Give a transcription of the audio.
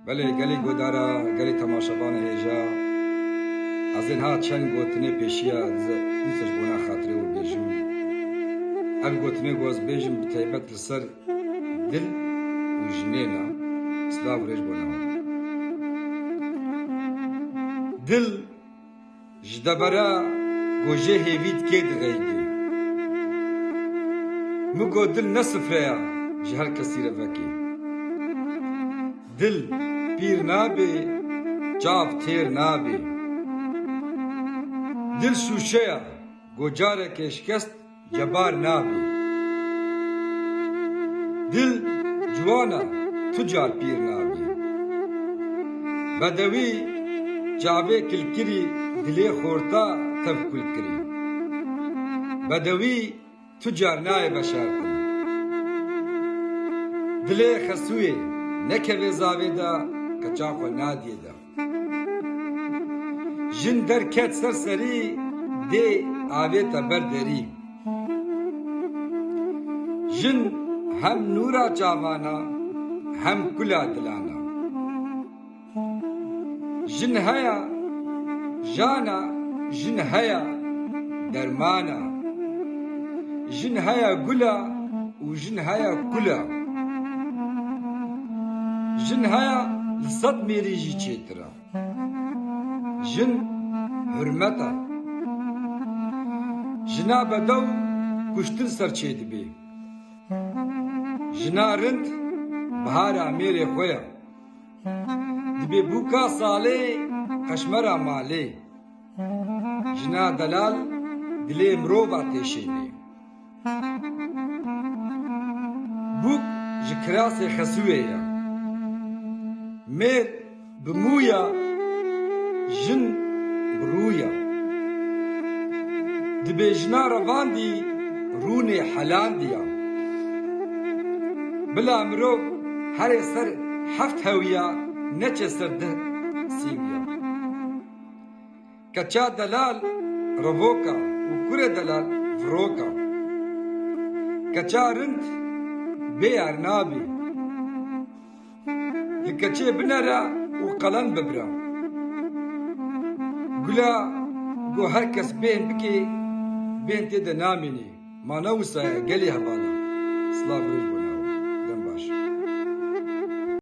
بله گلی گودارا گلی تماشابان هیجا از اینها چند گوتنه پیشیا دیسش بونا خاطره و بیجم اب گوتنه گوز بیجم بتایبت لسر دل و جنینا سلاو ریج بونا دل جدبرا گوجه هیوید که دغیدی مگو دل نصفریا جهر کسی رفکی دل پیر نابی جاف تیر نابی دل شوشیا گوجاره که شکست جبار نابی دل جوانا تجار پیر نابی بدوی جاوه کلکری دلی خورتا تف کلکری بدوی تجار نای بشار کن دلی خسوی نکوی زاوی دا کچا خو نادیه دا جن در کت سرسری دی آوی تا بردری جن هم نورا جاوانا هم کلا دلانا جن هیا جانا جن هیا درمانا جن هیا گلا و جن هیا کلا جن هیا لصد میریجی چیترا جن حرمتا جنا بدو کشتن سر چید بی جنا رند بهارا میری خویا دبی بوکا ساله قشمرا ماله جنا دلال دلی مروبا تیشینی بوک جکراس خسوه یا میر بمویا جن برویا دبی جنا روان دی رونی حلان دیا بلا مرو هر سر حفت هویا نچه سر ده سیویا کچا دلال رووکا و کره دلال فروکا کچا رند بیار نابی لکچه بنرا و قلن ببرا گلا گو هر کس بین بکی بین تیده نامینی ما نوسا گلی هبالا سلاف روش